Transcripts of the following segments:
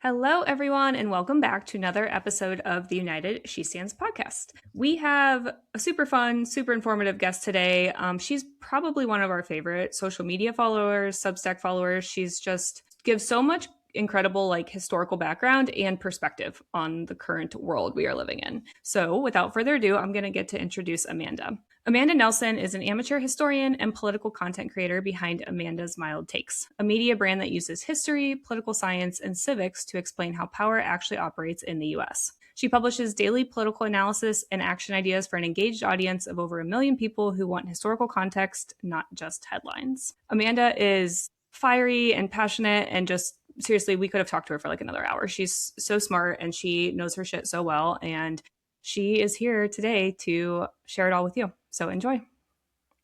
Hello, everyone, and welcome back to another episode of the United She Stands podcast. We have a super fun, super informative guest today. She's probably one of our favorite social media followers, Substack followers. She's just gives so much incredible historical background and perspective on the current world we are living in. So without further ado, I'm going to get to introduce Amanda. Amanda Nelson is an amateur historian and political content creator behind Amanda's Mild Takes, a media brand that uses history, political science, and civics to explain how power actually operates in the US. She publishes daily political analysis and action ideas for an engaged audience of over 1 million people who want historical context, not just headlines. Amanda is fiery and passionate and just seriously, we could have talked to her for like another hour. She's so smart and she knows her shit so well. And she is here today to share it all with you. So enjoy.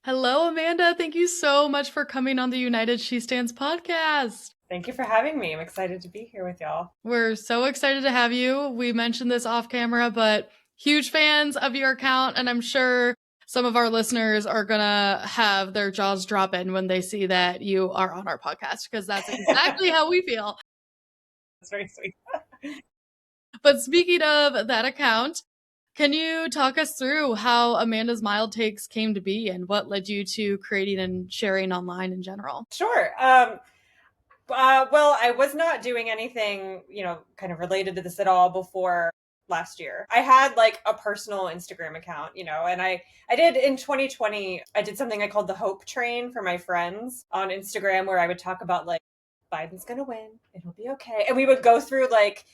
Hello, Amanda. Thank you so much for coming on the United She Stands podcast. Thank you for having me. I'm excited to be here with y'all. We're so excited to have you. We mentioned this off camera, but huge fans of your account. And I'm sure some of our listeners are going to have their jaws dropping when they see that you are on our podcast, because that's exactly how we feel. That's very sweet. But speaking of that account, can you talk us through how Amanda's Mild Takes came to be and what led you to creating and sharing online in general? Sure. Well, I was not doing anything, kind of related to this at all before last year. I had like a personal Instagram account, and I did in 2020, I did something I called the Hope Train for my friends on Instagram, where I would talk about like, Biden's going to win. It'll be okay. And we would go through like,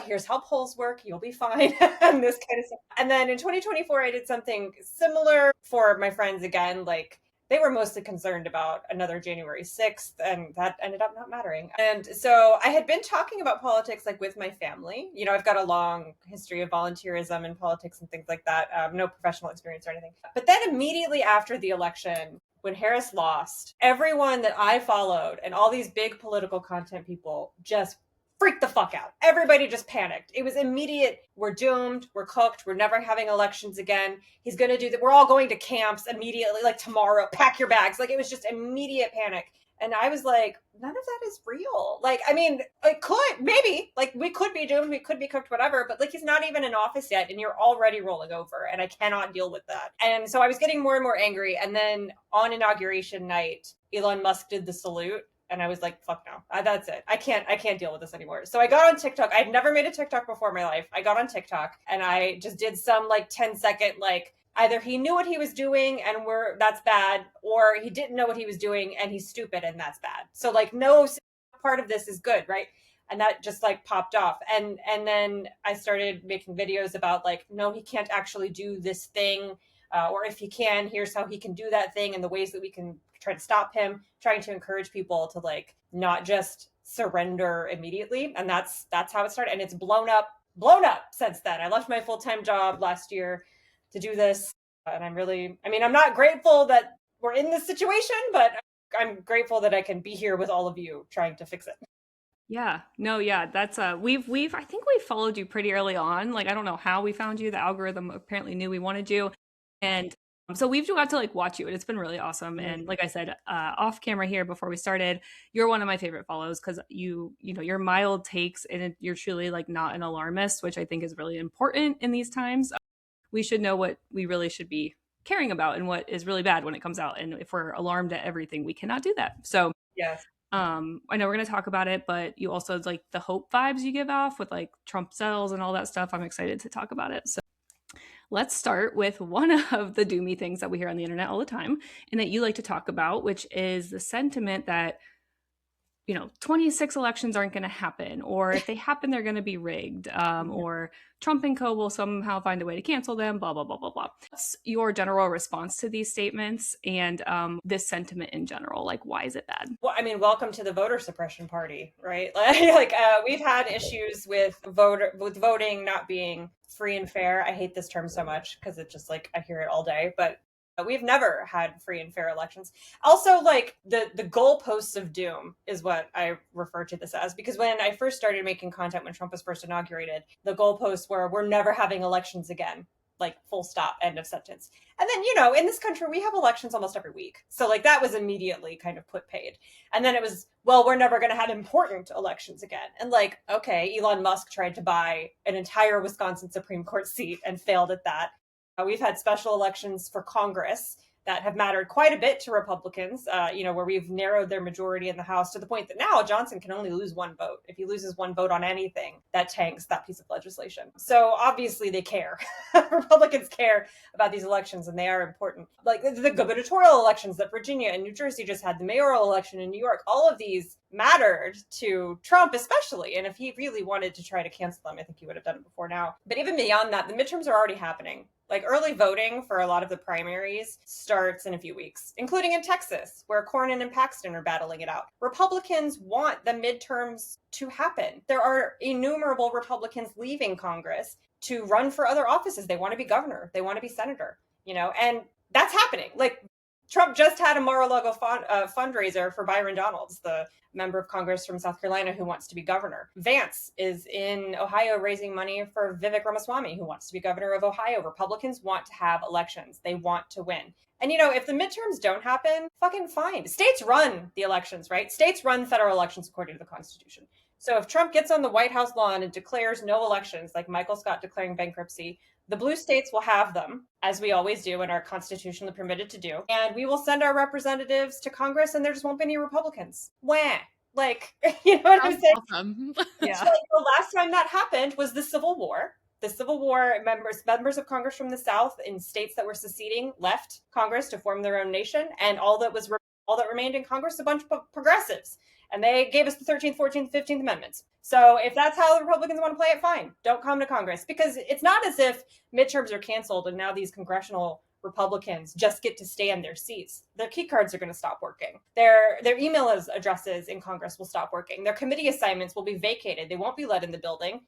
here's how polls work. You'll be fine. And this kind of stuff. And then in 2024, I did something similar for my friends again. Like they were mostly concerned about another January 6th, and that ended up not mattering. And so I had been talking about politics like with my family. I've got a long history of volunteerism and politics and things like that. No professional experience or anything. But then immediately after the election, when Harris lost, everyone that I followed and all these big political content people just freaked the fuck out. Everybody just panicked. It was immediate. We're doomed. We're cooked. We're never having elections again. He's going to do that. We're all going to camps immediately, like tomorrow. Pack your bags. Like it was just immediate panic. And I was like, none of that is real. Like, I mean, it could, maybe, like we could be doomed, we could be cooked, whatever, but like he's not even in office yet and you're already rolling over and I cannot deal with that. And so I was getting more and more angry. And then on inauguration night, Elon Musk did the salute. And I was like, fuck no, that's it. I can't deal with this anymore. So I got on TikTok. I'd never made a TikTok before in my life. I got on TikTok and I just did some like 10-second, like either he knew what he was doing and that's bad, or he didn't know what he was doing and he's stupid and that's bad. So like no part of this is good, right? And that just like popped off. And then I started making videos about like, no, he can't actually do this thing. Or if he can, here's how he can do that thing and the ways that we can try to stop him, trying to encourage people to like not just surrender immediately. And that's how it started. And it's blown up since then. I left my full-time job last year to do this. And I'm not grateful that we're in this situation, but I'm grateful that I can be here with all of you trying to fix it. Yeah, no, yeah, that's I think we followed you pretty early on. Like, I don't know how we found you. The algorithm apparently knew we wanted you. And so we've got to like watch you, and it's been really awesome. And like I said, off camera here before we started, you're one of my favorite follows because your mild takes, and you're truly like not an alarmist, which I think is really important in these times. We should know what we really should be caring about and what is really bad when it comes out. And if we're alarmed at everything, we cannot do that. So yes. I know we're going to talk about it, but you also like the hope vibes you give off with like Trump settles and all that stuff. I'm excited to talk about it. So let's start with one of the doomy things that we hear on the internet all the time and that you like to talk about, which is the sentiment that, 26 elections aren't going to happen, or if they happen, they're going to be rigged, or Trump and co will somehow find a way to cancel them, blah, blah, blah, blah, blah. What's your general response to these statements and this sentiment in general? Like, why is it bad? Well, I mean, welcome to the voter suppression party, right? Like we've had issues with voting not being free and fair. I hate this term so much because it's just like, I hear it all day, but we've never had free and fair elections. Also, like the goalposts of doom is what I refer to this as, because when I first started making content when Trump was first inaugurated, the goalposts were, we're never having elections again. like full stop, end of sentence. And then, in this country, we have elections almost every week. So like that was immediately kind of put paid. And then it was, well, we're never going to have important elections again. And like, okay, Elon Musk tried to buy an entire Wisconsin Supreme Court seat and failed at that. We've had special elections for Congress that have mattered quite a bit to Republicans, where we've narrowed their majority in the House to the point that now Johnson can only lose one vote. If he loses one vote on anything, that tanks that piece of legislation. So obviously they care. Republicans care about these elections, and they are important. Like the gubernatorial elections that Virginia and New Jersey just had, the mayoral election in New York, all of these mattered to Trump especially. And if he really wanted to try to cancel them, I think he would have done it before now. But even beyond that, the midterms are already happening. Like early voting for a lot of the primaries starts in a few weeks, including in Texas, where Cornyn and Paxton are battling it out. Republicans want the midterms to happen. There are innumerable Republicans leaving Congress to run for other offices. They want to be governor. They want to be senator, and that's happening. Like Trump just had a Mar-a-Lago fundraiser for Byron Donalds, the member of Congress from South Carolina who wants to be governor. Vance is in Ohio raising money for Vivek Ramaswamy, who wants to be governor of Ohio. Republicans want to have elections. They want to win. And, if the midterms don't happen, fucking fine. States run the elections, right? States run federal elections according to the Constitution. So if Trump gets on the White House lawn and declares no elections, like Michael Scott declaring bankruptcy, the blue states will have them, as we always do and are constitutionally permitted to do. And we will send our representatives to Congress, and there just won't be any Republicans. Wah. Like, you know what I'm saying? Awesome. Yeah. So, like, the last time that happened was the Civil War. The Civil War members of Congress from the South in states that were seceding left Congress to form their own nation, and all that remained in Congress, a bunch of progressives. And they gave us the 13th, 14th, 15th Amendments. So if that's how the Republicans want to play it, fine. Don't come to Congress. Because it's not as if midterms are canceled and now these congressional Republicans just get to stay in their seats. Their key cards are going to stop working. Their email addresses in Congress will stop working. Their committee assignments will be vacated. They won't be let in the building.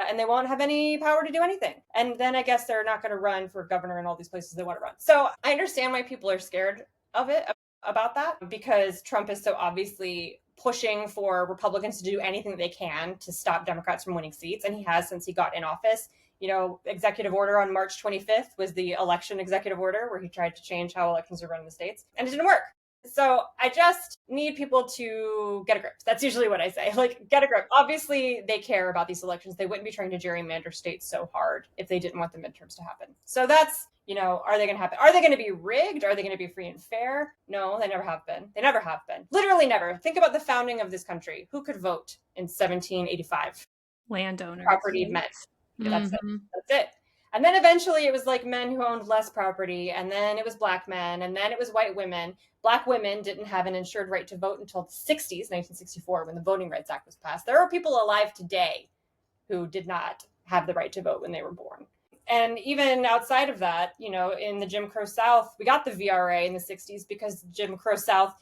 And they won't have any power to do anything. And then I guess they're not going to run for governor in all these places they want to run. So I understand why people are scared of it, about that, because Trump is so obviously pushing for Republicans to do anything that they can to stop Democrats from winning seats. And he has since he got in office. Executive order on March 25th was the election executive order where he tried to change how elections are run in the states. And it didn't work. So I just need people to get a grip. That's usually what I say. Like, get a grip. Obviously, they care about these elections. They wouldn't be trying to gerrymander states so hard if they didn't want the midterms to happen. So that's, are they going to happen? Are they going to be rigged? Are they going to be free and fair? No, they never have been. They never have been. Literally never. Think about the founding of this country. Who could vote in 1785? Landowners. Property right? men. Mm-hmm. That's it. And then eventually it was like men who owned less property, and then it was black men, and then it was white women. Black women didn't have an insured right to vote until the 60s, 1964, when the Voting Rights Act was passed. There are people alive today who did not have the right to vote when they were born. And even outside of that, in the Jim Crow South, we got the VRA in the 60s because Jim Crow South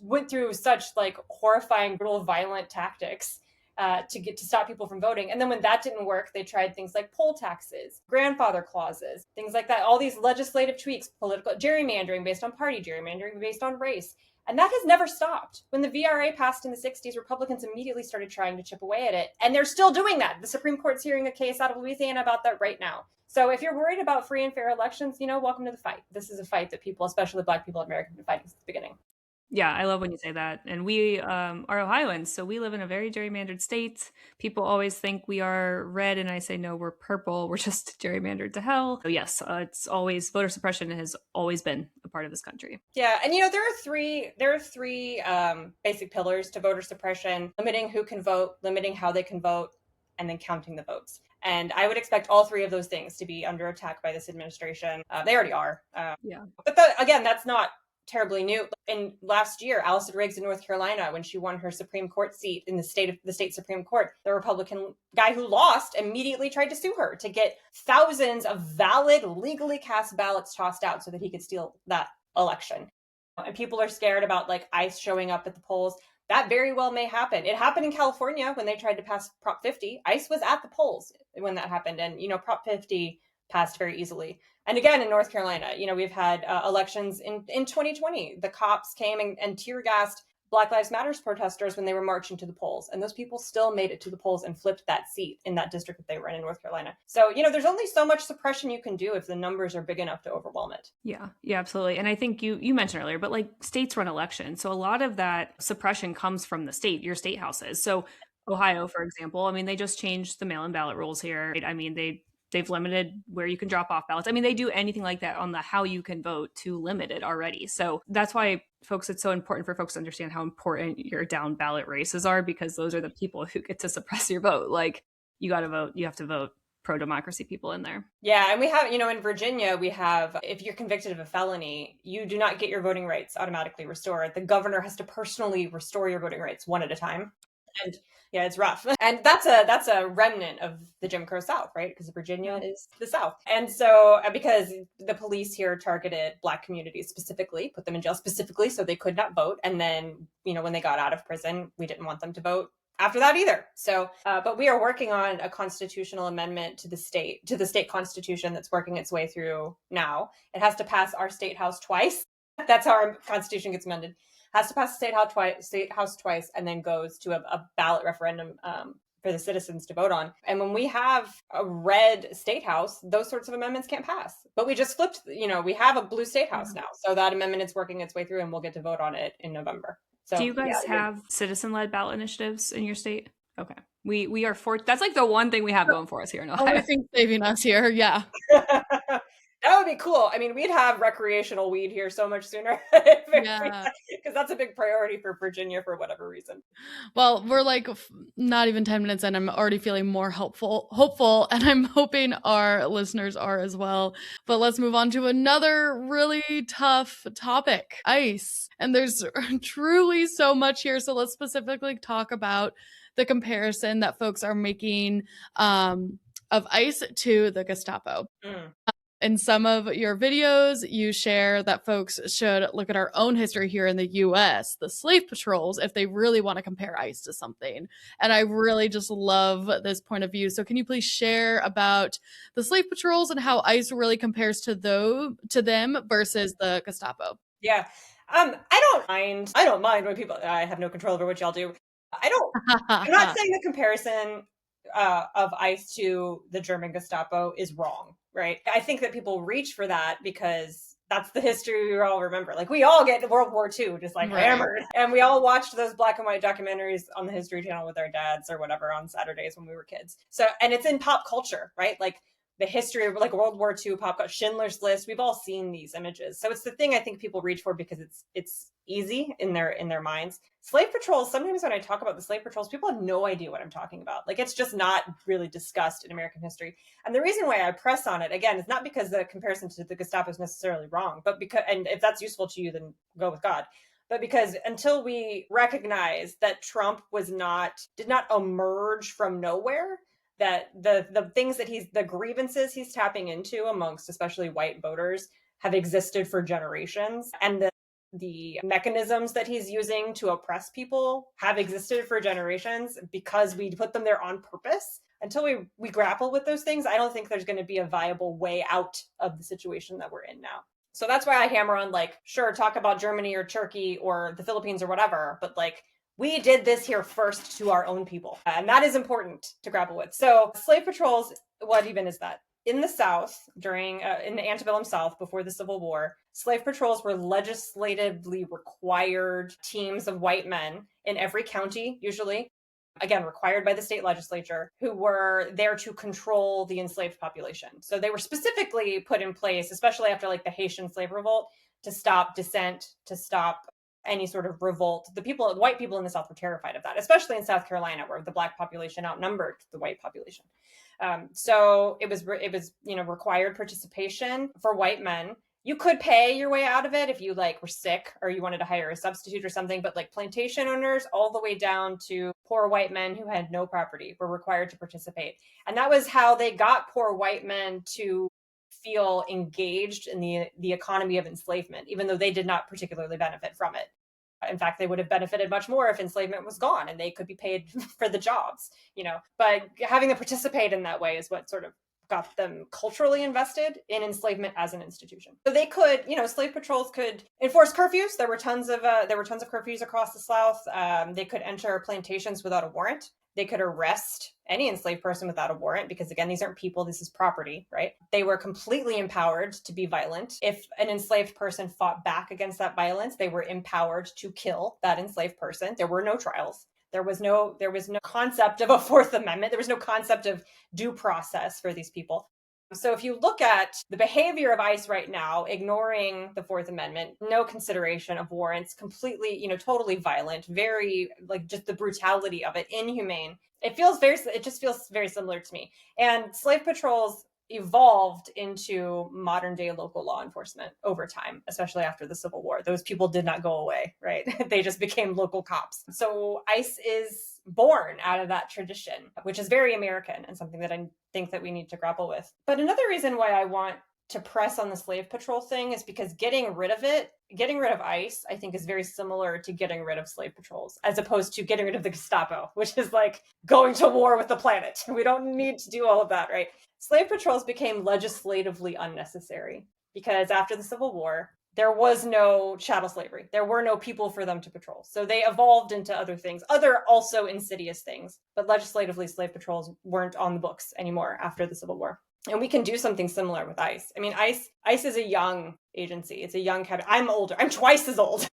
went through such like horrifying, brutal, violent tactics to stop people from voting. And then when that didn't work, they tried things like poll taxes, grandfather clauses, things like that, all these legislative tweaks, political gerrymandering based on party, gerrymandering based on race. And that has never stopped. When the VRA passed in the 60s, Republicans immediately started trying to chip away at it. And they're still doing that. The Supreme Court's hearing a case out of Louisiana about that right now. So if you're worried about free and fair elections, welcome to the fight. This is a fight that people, especially Black people in America, have been fighting since the beginning. Yeah, I love when you say that. And we are Ohioans, so we live in a very gerrymandered state. People always think we are red, and I say, no, we're purple. We're just gerrymandered to hell. So yes, it's always, voter suppression has always been a part of this country. Yeah, and there are three basic pillars to voter suppression: limiting who can vote, limiting how they can vote, and then counting the votes. And I would expect all three of those things to be under attack by this administration. They already are. Yeah. But again, that's not terribly new. In last year, Allison Riggs in North Carolina, when she won her Supreme Court seat in the state Supreme Court, the Republican guy who lost immediately tried to sue her to get thousands of valid, legally cast ballots tossed out so that he could steal that election. And people are scared about like ICE showing up at the polls. That very well may happen. It happened in California when they tried to pass Prop 50. ICE was at the polls when that happened. And, Prop 50 passed very easily. And again, in North Carolina, we've had elections in 2020. The cops came and tear gassed Black Lives Matters protesters when they were marching to the polls. And those people still made it to the polls and flipped that seat in that district that they were in North Carolina. So, there's only so much suppression you can do if the numbers are big enough to overwhelm it. Yeah, absolutely. And I think you mentioned earlier, but like states run elections. So a lot of that suppression comes from the state, your state houses. So Ohio, for example, I mean, they just changed the mail-in ballot rules here. I mean, they've limited where you can drop off ballots. I mean, they do anything like that on the how you can vote to limit it already. So that's why, folks, it's so important for folks to understand how important your down ballot races are, because those are the people who get to suppress your vote. Like, you got to vote, you have to vote pro-democracy people in there. Yeah, and we have, in Virginia, we have, if you're convicted of a felony, you do not get your voting rights automatically restored. The governor has to personally restore your voting rights one at a time. And yeah, it's rough. And that's a remnant of the Jim Crow South, right? Because Virginia is the South. And so because the police here targeted Black communities specifically, put them in jail specifically so they could not vote. And then, when they got out of prison, we didn't want them to vote after that either. So, but we are working on a constitutional amendment to the state constitution that's working its way through now. It has to pass our state house twice. That's how our constitution gets amended. Has to pass the state house twice, and then goes to a ballot referendum for the citizens to vote on. And when we have a red state house, those sorts of amendments can't pass. But we just flipped, we have a blue state house now. So that amendment is working its way through, and we'll get to vote on it in November. So, do you guys have citizen-led ballot initiatives in your state? Okay. We are that's like the one thing we have going for us here in Ohio. Only thing saving us here, yeah. That would be cool. I mean, we'd have recreational weed here so much sooner. Because that's a big priority for Virginia for whatever reason. Well, we're like not even 10 minutes in. I'm already feeling more hopeful, and I'm hoping our listeners are as well. But let's move on to another really tough topic, ICE. And there's truly so much here. So let's specifically talk about the comparison that folks are making of ICE to the Gestapo. In some of your videos, you share that folks should look at our own history here in the US, the slave patrols, if they really want to compare ICE to something. And I really just love this point of view. So can you please share about the slave patrols and how ICE really compares to them versus the Gestapo? Yeah. I don't mind when people, I have no control over what y'all do. I'm not saying the comparison of ICE to the German Gestapo is wrong, right? I think that people reach for that because that's the history we all remember. Like, we all get World War II just like hammered. And we all watched those black and white documentaries on the History Channel with our dads or whatever on Saturdays when we were kids. So, and it's in pop culture, right? Like, the history of like World War II, pop culture, Schindler's List. We've all seen these images. So it's the thing I think people reach for because it's easy in their minds. Slave patrols, sometimes when I talk about the slave patrols, people have no idea what I'm talking about. Like, it's just not really discussed in American history. And the reason why I press on it, again, is not because the comparison to the Gestapo is necessarily wrong, but because, and if that's useful to you, then go with God. But because until we recognize that Trump did not emerge from nowhere, that the things that the grievances he's tapping into amongst especially white voters have existed for generations, and the mechanisms that he's using to oppress people have existed for generations because we put them there on purpose. Until we grapple with those things, I don't think there's going to be a viable way out of the situation that we're in now. So that's why I hammer on, like, sure, talk about Germany or Turkey or the Philippines or whatever, but like, we did this here first to our own people. And that is important to grapple with. So slave patrols, what even is that? In the South, in the antebellum South, before the Civil War, slave patrols were legislatively required teams of white men in every county, usually, again, required by the state legislature, who were there to control the enslaved population. So they were specifically put in place, especially after like the Haitian slave revolt, to stop dissent, to stop any sort of revolt. White people in the South were terrified of that, especially in South Carolina, where the Black population outnumbered the white population. So it was required participation for white men. You could pay your way out of it if you like were sick or you wanted to hire a substitute or something, but like plantation owners all the way down to poor white men who had no property were required to participate. And that was how they got poor white men to feel engaged in the economy of enslavement, even though they did not particularly benefit from it. In fact, they would have benefited much more if enslavement was gone and they could be paid for the jobs, but having them participate in that way is what sort of got them culturally invested in enslavement as an institution. So they could, slave patrols could enforce curfews. There were tons of curfews across the South. They could enter plantations without a warrant. They could arrest any enslaved person without a warrant because, again, these aren't people, this is property, right? They were completely empowered to be violent. If an enslaved person fought back against that violence, they were empowered to kill that enslaved person. There were no trials. There was no concept of a Fourth Amendment. There was no concept of due process for these people. So if you look at the behavior of ICE right now, ignoring the Fourth Amendment, no consideration of warrants, completely, totally violent, very, like, just the brutality of it, inhumane. It just feels very similar to me. And slave patrols evolved into modern day local law enforcement over time, especially after the Civil War. Those people did not go away, right? They just became local cops. So ICE is born out of that tradition, which is very American and something that I think that we need to grapple with. But another reason why I want to press on the slave patrol thing is because getting rid of ICE, I think, is very similar to getting rid of slave patrols, as opposed to getting rid of the Gestapo, which is like going to war with the planet. We don't need to do all of that, right? Slave patrols became legislatively unnecessary because after the Civil War, there was no chattel slavery. There were no people for them to patrol. So they evolved into other things, other also insidious things. But legislatively, slave patrols weren't on the books anymore after the Civil War. And we can do something similar with ICE. I mean, ICE is a young agency. It's a young cabinet. I'm older. I'm twice as old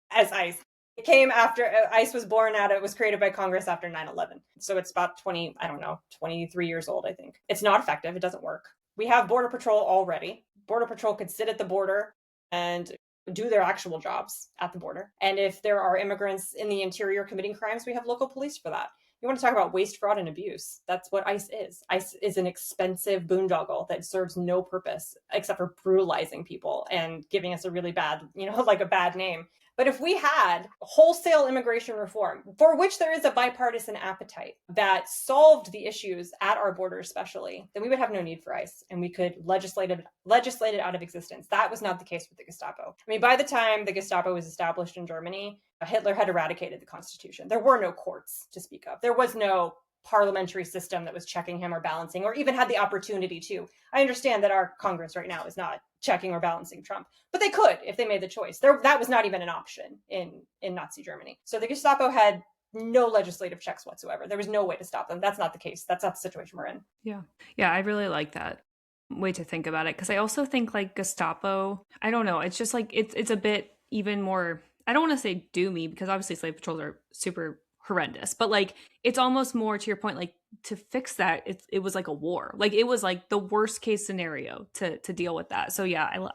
as ICE. It came after ICE was it was created by Congress after 9/11. So it's about 23 years old, I think. It's not effective. It doesn't work. We have Border Patrol already. Border Patrol could sit at the border and do their actual jobs at the border. And if there are immigrants in the interior committing crimes, we have local police for that. You want to talk about waste, fraud, and abuse. That's what ICE is. ICE is an expensive boondoggle that serves no purpose except for brutalizing people and giving us a really bad, like a bad name. But if we had wholesale immigration reform, for which there is a bipartisan appetite, that solved the issues at our border especially, then we would have no need for ICE and we could legislate it out of existence. That was not the case with the Gestapo. I mean, by the time the Gestapo was established in Germany, Hitler had eradicated the Constitution. There were no courts to speak of. There was no parliamentary system that was checking him or balancing, or even had the opportunity to. I understand that our Congress right now is not checking or balancing Trump, but they could if they made the choice. That was not even an option in Nazi Germany. So the Gestapo had no legislative checks whatsoever. There was no way to stop them. That's not the case. That's not the situation we're in. Yeah, I really like that way to think about it, because I also think, like, Gestapo, I don't know, it's just like it's a bit even more, I don't want to say doomy, because obviously slave patrols are super horrendous, but like it's almost more to your point, like, to fix that, it was like a war. Like, it was like the worst case scenario to deal with that. So yeah,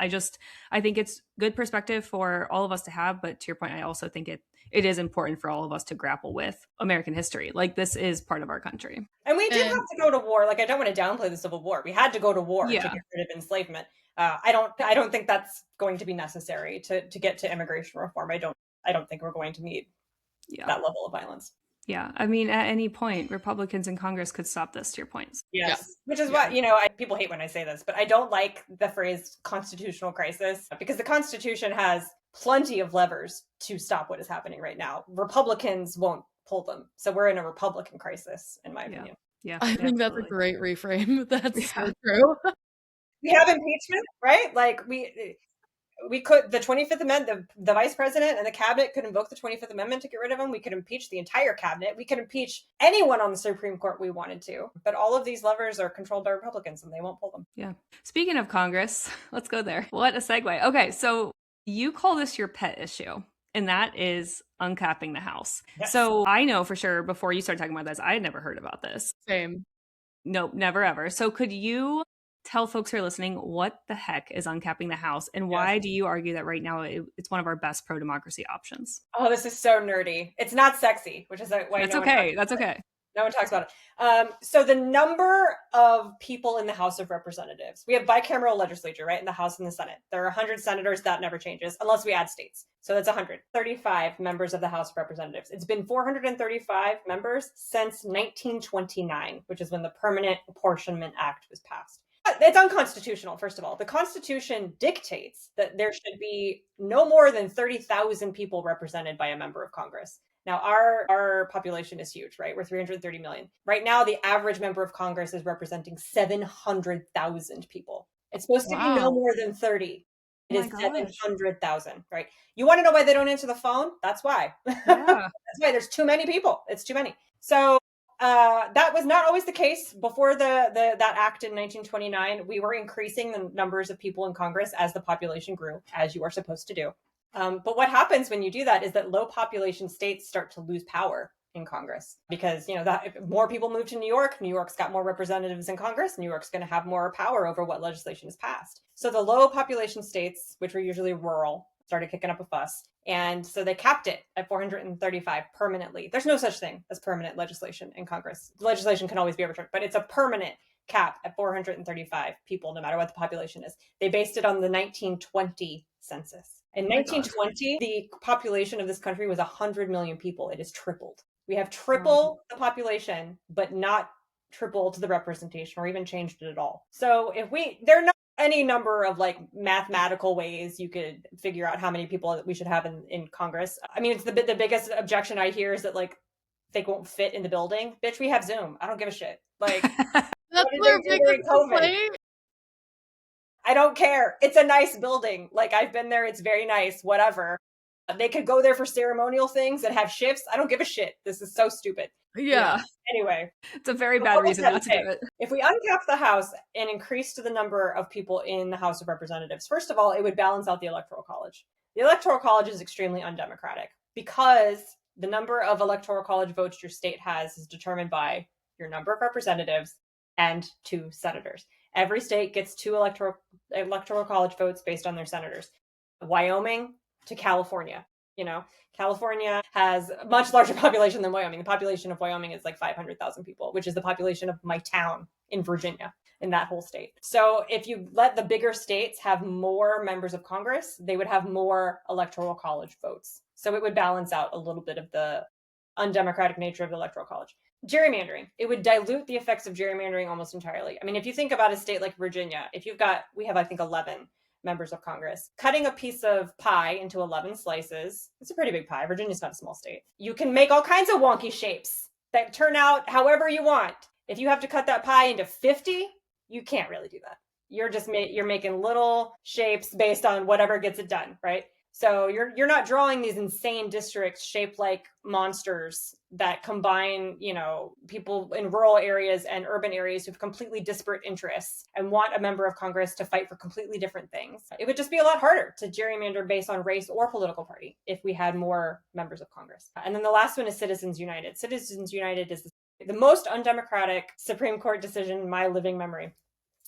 I think it's good perspective for all of us to have, but to your point, I also think it is important for all of us to grapple with American history. Like, this is part of our country. And we did have to go to war. Like, I don't want to downplay the Civil War. We had to go to war to get rid of enslavement. I don't think that's going to be necessary to get to immigration reform. I don't think we're going to need that level of violence. Yeah. I mean, at any point, Republicans in Congress could stop this, to your points. Yes. Yeah. Which is what, people hate when I say this, but I don't like the phrase constitutional crisis, because the Constitution has plenty of levers to stop what is happening right now. Republicans won't pull them. So we're in a Republican crisis, in my opinion. Yeah. I think that's a great reframe. That's so true. We have impeachment, right? Like, we could, the 25th Amendment, the vice president and the cabinet could invoke the 25th Amendment to get rid of him. We could impeach the entire cabinet. We could impeach anyone on the Supreme Court we wanted to. But all of these levers are controlled by Republicans and they won't pull them. Yeah. Speaking of Congress, let's go there. What a segue. Okay, so you call this your pet issue, and that is uncapping the House. Yes. So I know for sure, before you started talking about this, I had never heard about this. Same. Nope, never ever. So could you tell folks who are listening what the heck is uncapping the House, and why do you argue that right now it's one of our best pro-democracy options? Oh, this is so nerdy. It's not sexy, which is why that's okay. That's okay. No one talks about it. So the number of people in the House of Representatives, we have bicameral legislature, right? In the House and the Senate. There are 100 senators. That never changes unless we add states. So that's 135 members of the House of Representatives. It's been 435 members since 1929, which is when the Permanent Apportionment Act was passed. It's unconstitutional, first of all. The Constitution dictates that there should be no more than 30,000 people represented by a member of Congress. Now, our population is huge, right? We're 330 million. Right now, the average member of Congress is representing 700,000 people. It's supposed to be no more than 30. It Oh my is gosh. 700,000, right? You want to know why they don't answer the phone? That's why. Yeah. That's why there's too many people. It's too many. So that was not always the case before that act in 1929. We were increasing the numbers of people in Congress as the population grew, as you are supposed to do. But what happens when you do that is that low population states start to lose power in Congress because, that more people move to New York. New York's got more representatives in Congress. New York's going to have more power over what legislation is passed. So the low population states, which were usually rural, started kicking up a fuss. And so they capped it at 435 permanently. There's no such thing as permanent legislation in Congress. Legislation can always be overturned, but it's a permanent cap at 435 people, no matter what the population is. They based it on the 1920 census. In 1920, the population of this country was 100 million people. It has tripled. We have triple the population, but not triple to the representation or even changed it at all. So there are not any number of like mathematical ways you could figure out how many people we should have in Congress. I mean, it's the biggest objection I hear is that like they won't fit in the building. Bitch, we have Zoom. I don't give a shit. Like that's their biggest complaint. I don't care. It's a nice building. Like I've been there. It's very nice. Whatever. They could go there for ceremonial things and have shifts. I don't give a shit. This is so stupid. Yeah. Anyway. It's a very bad reason not to do it. If we uncap the House and increase the number of people in the House of Representatives, first of all, it would balance out the Electoral College. The Electoral College is extremely undemocratic because the number of Electoral College votes your state has is determined by your number of representatives and 2 senators. Every state gets 2 electoral college votes based on their senators. Wyoming to California. California has a much larger population than Wyoming. The population of Wyoming is like 500,000 people, which is the population of my town in Virginia, in that whole state. So if you let the bigger states have more members of Congress, they would have more electoral college votes. So it would balance out a little bit of the undemocratic nature of the electoral college. Gerrymandering. It would dilute the effects of gerrymandering almost entirely. I mean, if you think about a state like Virginia, we have, I think, 11 members of Congress. Cutting a piece of pie into 11 slices, it's a pretty big pie. Virginia's not a small state. You can make all kinds of wonky shapes that turn out however you want. If you have to cut that pie into 50, you can't really do that. You're making little shapes based on whatever gets it done, right? So you're not drawing these insane districts shaped like monsters that combine, people in rural areas and urban areas who have completely disparate interests and want a member of Congress to fight for completely different things. It would just be a lot harder to gerrymander based on race or political party if we had more members of Congress. And then the last one is Citizens United. Citizens United is the most undemocratic Supreme Court decision in my living memory,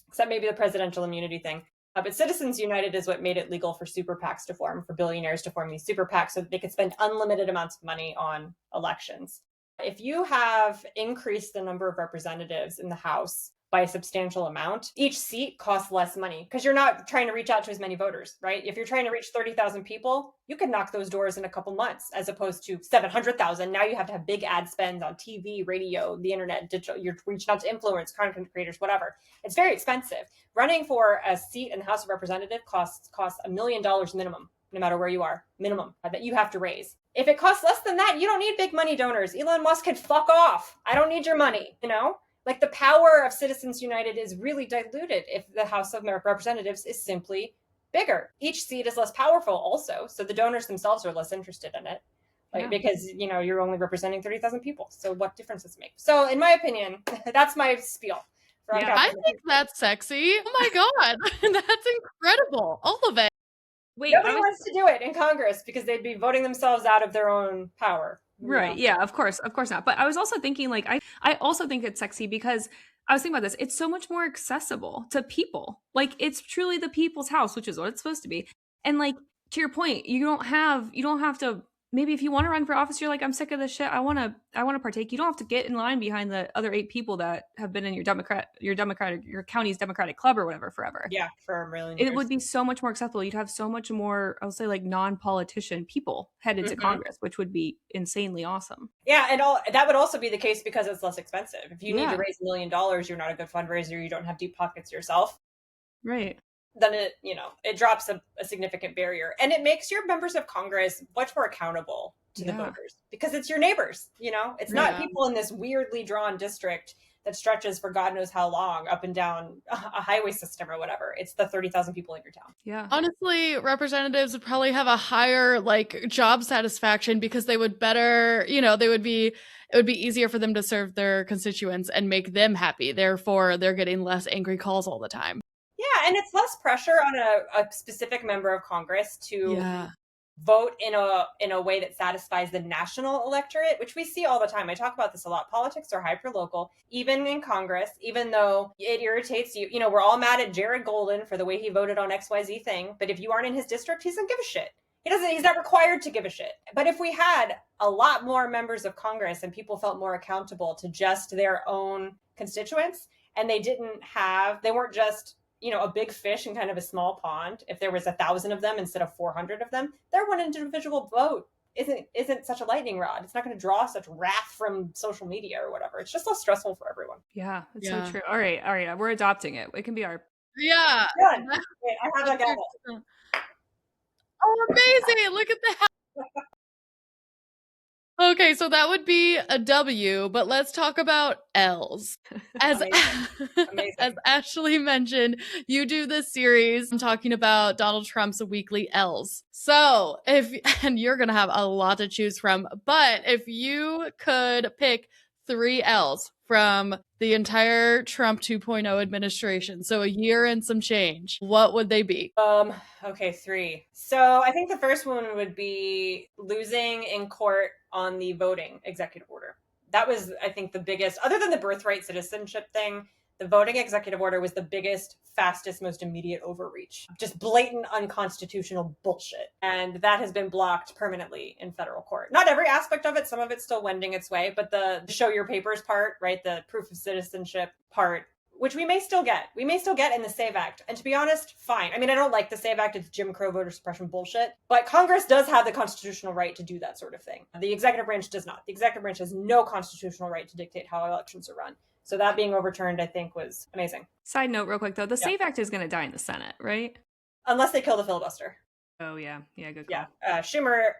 except maybe the presidential immunity thing. But Citizens United is what made it legal for super PACs to form, for billionaires to form these super PACs so that they could spend unlimited amounts of money on elections. If you have increased the number of representatives in the House by a substantial amount, each seat costs less money because you're not trying to reach out to as many voters, right? If you're trying to reach 30,000 people, you can knock those doors in a couple months as opposed to 700,000. Now you have to have big ad spends on TV, radio, the internet, digital. You're reaching out to influencers, content creators, whatever. It's very expensive. Running for a seat in the House of Representatives costs $1 million minimum, no matter where you are, minimum that you have to raise. If it costs less than that, you don't need big money donors. Elon Musk can fuck off. I don't need your money, Like the power of Citizens United is really diluted if the House of Representatives is simply bigger. Each seat is less powerful also, so the donors themselves are less interested in it. Because you're only representing 30,000 people. So what difference does it make? So in my opinion, that's my spiel. I think that's sexy. Oh my god. That's incredible. All of it. Wait, nobody wants to do it in Congress because they'd be voting themselves out of their own power. Right. Yeah, of course not. But I was also thinking I also think it's sexy because I was thinking about this. It's so much more accessible to people. Like it's truly the people's house, which is what it's supposed to be. And like to your point, you don't have to, maybe if you want to run for office, you're like, I'm sick of this shit. I want to partake. You don't have to get in line behind the other 8 people that have been in your county's Democratic club or whatever forever. Yeah, for a million years. It would be so much more accessible. You'd have so much more, I'll say like non-politician people headed to Congress, which would be insanely awesome. Yeah, and that would also be the case because it's less expensive. If you need to raise $1 million, you're not a good fundraiser, you don't have deep pockets yourself. Right. Then it drops a significant barrier. And it makes your members of Congress much more accountable to the voters because it's your neighbors, you know, it's not people in this weirdly drawn district that stretches for God knows how long up and down a highway system or whatever. It's the 30,000 people in your town. Yeah. Honestly, representatives would probably have a higher like job satisfaction because they would better, you know, it would be easier for them to serve their constituents and make them happy. Therefore, they're getting less angry calls all the time. Yeah, and it's less pressure on a specific member of Congress to vote in a way that satisfies the national electorate, which we see all the time. I talk about this a lot. Politics are hyper-local, even in Congress, even though it irritates you. You know, we're all mad at Jared Golden for the way he voted on XYZ thing, but if you aren't in his district, he doesn't give a shit. He's not required to give a shit. But if we had a lot more members of Congress and people felt more accountable to just their own constituents, and they weren't just, you know, a big fish in kind of a small pond. If there was 1,000 of them instead of 400 of them, their one individual vote isn't such a lightning rod. It's not going to draw such wrath from social media or whatever. It's just less stressful for everyone. Yeah, that's so true. All right. We're adopting it. It can be our. Yeah. Good. Wait, I have that gavel. Oh, amazing. Look at that. Okay, so that would be a W, but let's talk about L's. As as Ashley mentioned, you do this series talking about Donald Trump's weekly L's. So and you're going to have a lot to choose from, but if you could pick 3 L's from the entire Trump 2.0 administration, so a year and some change, what would they be? Okay, 3. So I think the first one would be losing in court on the voting executive order. That was, I think, the biggest, other than the birthright citizenship thing, the voting executive order was the biggest, fastest, most immediate overreach. Just blatant unconstitutional bullshit. And that has been blocked permanently in federal court. Not every aspect of it, some of it's still wending its way, but the show your papers part, right? The proof of citizenship part, which we may still get. We may still get in the SAVE Act. And to be honest, fine. I mean, I don't like the SAVE Act. It's Jim Crow voter suppression bullshit. But Congress does have the constitutional right to do that sort of thing. The executive branch does not. The executive branch has no constitutional right to dictate how elections are run. So that being overturned, I think, was amazing. Side note real quick, though. The SAVE Act is going to die in the Senate, right? Unless they kill the filibuster. Oh, yeah. Yeah, good call. Yeah. Schumer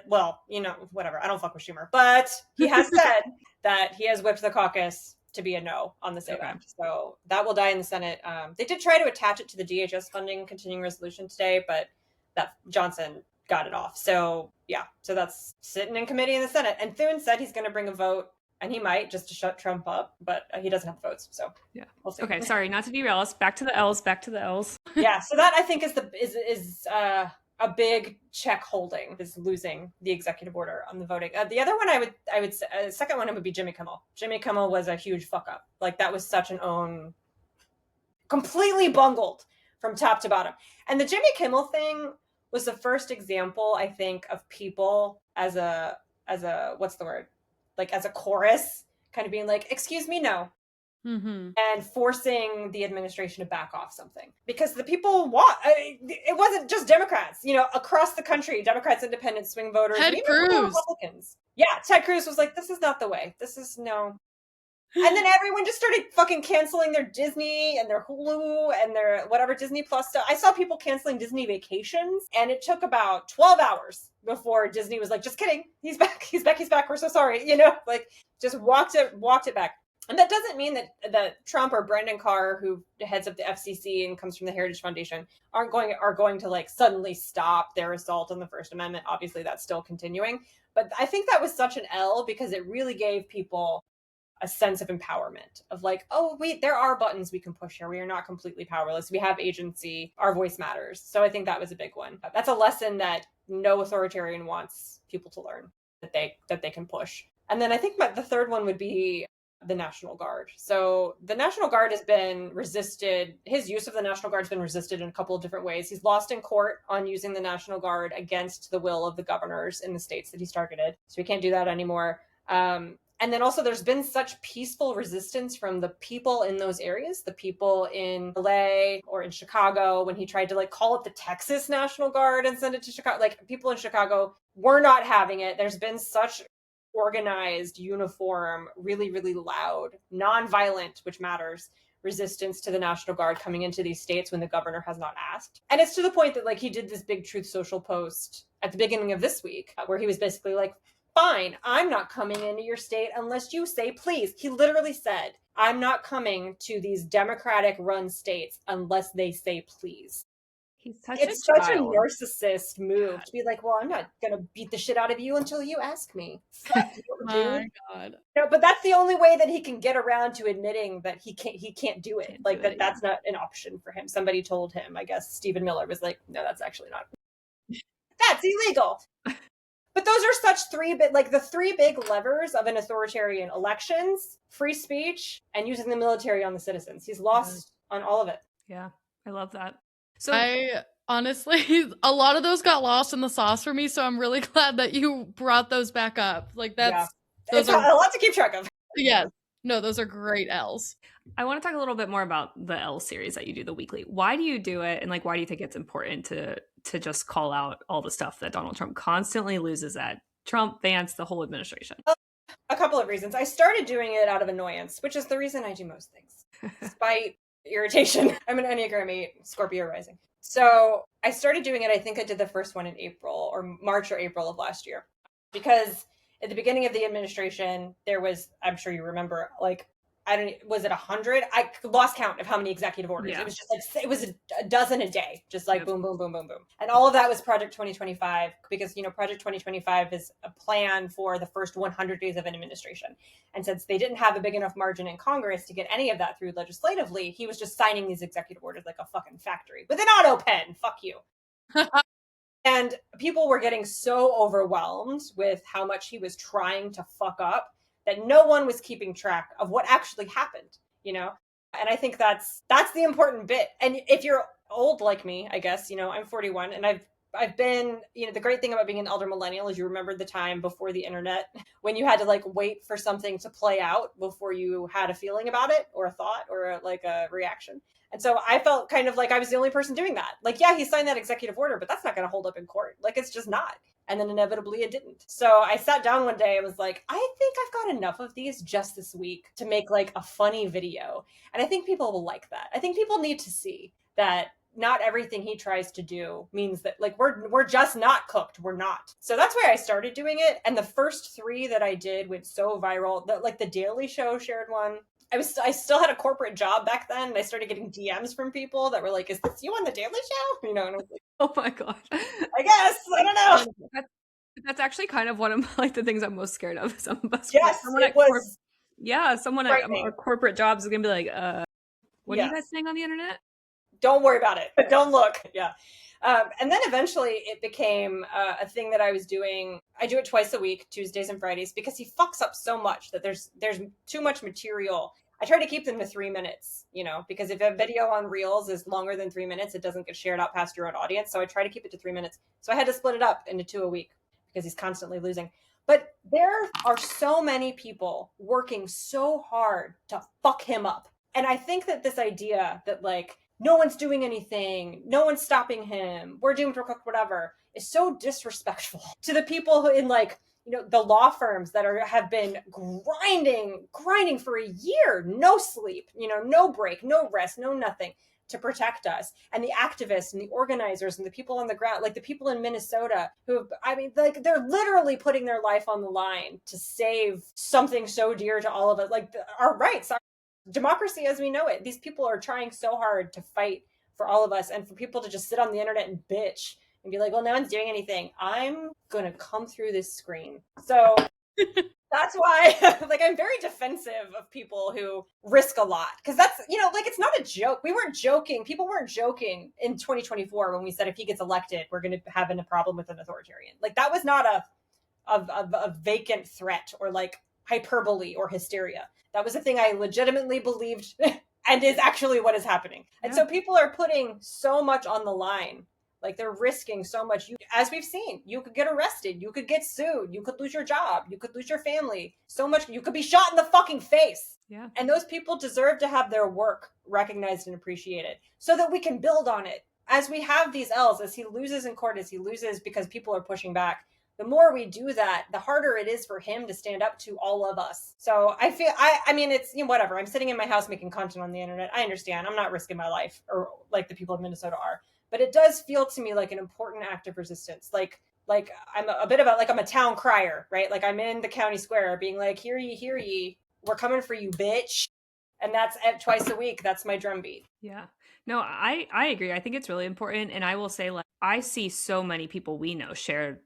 well, you know, whatever. I don't fuck with Schumer. But he has said that he has whipped the caucus to be a no on the SAVE Act. So that will die in the Senate. They did try to attach it to the DHS funding continuing resolution today, but that Johnson got it off. So, yeah. So that's sitting in committee in the Senate. And Thune said he's going to bring a vote. And he might, just to shut Trump up, but he doesn't have the votes, so yeah, we'll see. Okay, sorry, not to derail us. Back to the L's. Yeah, so that I think is a big check holding, is losing the executive order on the voting. The other one I would say, second one would be Jimmy Kimmel. Jimmy Kimmel was a huge fuck up. Like that was such an completely bungled from top to bottom. And the Jimmy Kimmel thing was the first example, I think, of people as a what's the word? Like as a chorus, kind of being like, excuse me, no. Mm-hmm. And forcing the administration to back off something. Because the people it wasn't just Democrats, you know, across the country, Democrats, independents, swing voters, Ted Cruz. Republicans. Yeah, Ted Cruz was like, this is not the way. This is no. And then everyone just started fucking canceling their Disney and their Hulu and their whatever Disney Plus stuff. I saw people canceling Disney vacations, and it took about 12 hours before Disney was like, just kidding. He's back. We're so sorry. You know, like just walked it back. And that doesn't mean that Trump or Brendan Carr, who heads up the FCC and comes from the Heritage Foundation, are going to like suddenly stop their assault on the First Amendment. Obviously, that's still continuing. But I think that was such an L because it really gave people a sense of empowerment of like, oh, wait, there are buttons we can push here. We are not completely powerless. We have agency. Our voice matters. So I think that was a big one. That's a lesson that no authoritarian wants people to learn, that they can push. And then I think the third one would be the National Guard. So the National Guard has been resisted. His use of the National Guard has been resisted in a couple of different ways. He's lost in court on using the National Guard against the will of the governors in the states that he's targeted. So we can't do that anymore. And then also there's been such peaceful resistance from the people in those areas, the people in LA or in Chicago, when he tried to like call it the Texas National Guard and send it to Chicago. Like people in Chicago were not having it. There's been such organized, uniform, really, really loud, nonviolent, which matters, resistance to the National Guard coming into these states when the governor has not asked. And it's to the point that like he did this big Truth Social post at the beginning of this week where he was basically like, fine, I'm not coming into your state unless you say please. He literally said, I'm not coming to these Democratic run states unless they say please. He's such It's a such a child. narcissist move to be like, well, I'm not gonna beat the shit out of you until you ask me. Fuck you, My dude. God. No, but that's the only way that he can get around to admitting that he can't do it. Can't Like do it, that's not an option for him. Somebody told him, I guess Stephen Miller was like, no, that's actually not. That's illegal. But those are such the three big levers of an authoritarian: elections, free speech, and using the military on the citizens. He's lost on all of it. Yeah, I love that. So I honestly, a lot of those got lost in the sauce for me, so I'm really glad that you brought those back up. Like that's it's a lot to keep track of. Yeah. No, those are great L's. I want to talk a little bit more about the L series that you do, the weekly. Why do you do it, and like why do you think it's important to just call out all the stuff that Donald Trump constantly loses at? Trump, Vance, the whole administration. A couple of reasons. I started doing it out of annoyance, which is the reason I do most things, despite irritation. I'm an Enneagram 8, Scorpio rising. So I started doing it, I think I did the first one in April or March or April of last year, because at the beginning of the administration, there was, I'm sure you remember, like, was it 100? I lost count of how many executive orders. Yeah. It was just like, it was a dozen a day, just like Yep. boom, boom, boom, boom, boom. And all of that was Project 2025, because, Project 2025 is a plan for the first 100 days of an administration. And since they didn't have a big enough margin in Congress to get any of that through legislatively, he was just signing these executive orders like a fucking factory with an auto pen. Fuck you. And people were getting so overwhelmed with how much he was trying to fuck up that no one was keeping track of what actually happened, And I think that's the important bit. And if you're old like me, I guess, I'm 41, and I've been, the great thing about being an elder millennial is you remember the time before the internet when you had to like wait for something to play out before you had a feeling about it or a thought or like a reaction. And so I felt kind of like I was the only person doing that. Like, yeah, he signed that executive order, but that's not going to hold up in court. Like, it's just not. And then inevitably it didn't. So I sat down one day and was like, I think I've got enough of these just this week to make like a funny video. And I think people will like that. I think people need to see that not everything he tries to do means that like we're just not cooked. We're not. So that's why I started doing it. And the first 3 that I did went so viral that like the Daily Show shared one. I still had a corporate job back then, and I started getting DMs from people that were like, "Is this you on the Daily Show?" And I was like, Oh my god. I guess, I don't know. That's actually kind of one of like the things I'm most scared of. Some of us. Yes, it was. Someone at our corporate jobs is gonna be like, what are you guys saying on the internet? Don't worry about it. Don't look. Yeah. And then eventually it became a thing that I was doing. I do it twice a week, Tuesdays and Fridays, because he fucks up so much that there's too much material. I try to keep them to 3 minutes, because if a video on Reels is longer than 3 minutes, it doesn't get shared out past your own audience. So I try to keep it to 3 minutes. So I had to split it up into 2 a week because he's constantly losing. But there are so many people working so hard to fuck him up. And I think that this idea that like, no one's doing anything, no one's stopping him, we're doomed, we're cooked, whatever, is so disrespectful to the people who in like, the law firms that have been grinding for a year, no sleep, no break, no rest, no nothing to protect us. And the activists and the organizers and the people on the ground, like the people in Minnesota who, like they're literally putting their life on the line to save something so dear to all of us, like our rights, our democracy as we know it. These people are trying so hard to fight for all of us, and for people to just sit on the internet and bitch and be like, well, no one's doing anything. I'm gonna come through this screen. So that's why like I'm very defensive of people who risk a lot, because that's like it's not a joke. We weren't joking. People weren't joking in 2024 when we said if he gets elected we're going to have a problem with an authoritarian. Like that was not a vacant threat or like hyperbole or hysteria. That was a thing I legitimately believed and is actually what is happening. And so people are putting so much on the line. Like they're risking so much. As we've seen, you could get arrested, you could get sued, you could lose your job, you could lose your family. So much, you could be shot in the fucking face. Yeah. And those people deserve to have their work recognized and appreciated so that we can build on it. As we have these L's, as he loses in court, as he loses because people are pushing back, the more we do that, the harder it is for him to stand up to all of us. So I mean, it's, you know, whatever. I'm sitting in my house making content on the internet. I understand. I'm not risking my life, or like the people of Minnesota are. But it does feel to me like an important act of resistance. Like I'm a bit of like I'm a town crier, right? Like I'm in the county square being like, hear ye, we're coming for you, bitch. And that's at twice a week. That's my drumbeat. Yeah. No, I agree. I think it's really important. And I will say, like, I see so many people we know share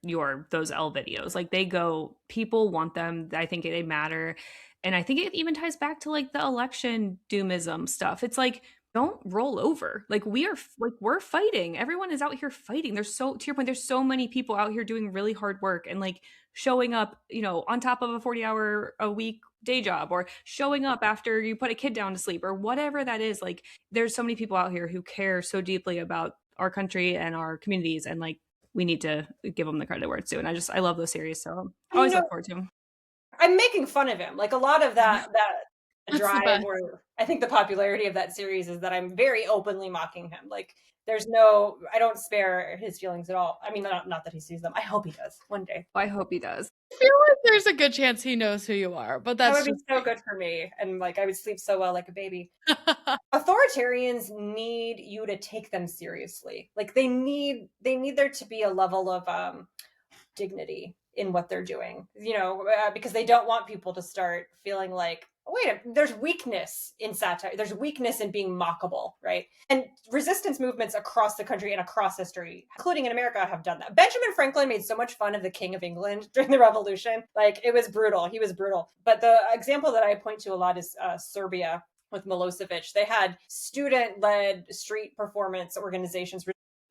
those L videos. Like they go, people want them. I think they matter. And I think it even ties back to like the election doomism stuff. It's like, don't roll over. Like we're fighting. Everyone is out here fighting. To your point, there's so many people out here doing really hard work and like showing up, on top of a 40-hour a week day job, or showing up after you put a kid down to sleep, or whatever that is. Like there's so many people out here who care so deeply about our country and our communities, and like we need to give them the credit where it's due. And I love those series, so I always look forward to them. I'm making fun of him. Like a lot of that That's drive, or I think the popularity of that series is that I'm very openly mocking him. Like I don't spare his feelings at all. I mean, not that he sees them. I hope he does one day. I hope he does. I feel like there's a good chance he knows who you are, but That that's would be so good for me. And like I would sleep so well like a baby. Authoritarians need you to take them seriously. Like they need there to be a level of dignity in what they're doing, because they don't want people to start feeling like, oh, wait, there's weakness in satire. There's weakness in being mockable, right? And resistance movements across the country and across history, including in America, have done that. Benjamin Franklin made so much fun of the King of England during the Revolution. Like it was brutal. He was brutal. But the example that I point to a lot is Serbia with Milosevic. They had student-led street performance organizations,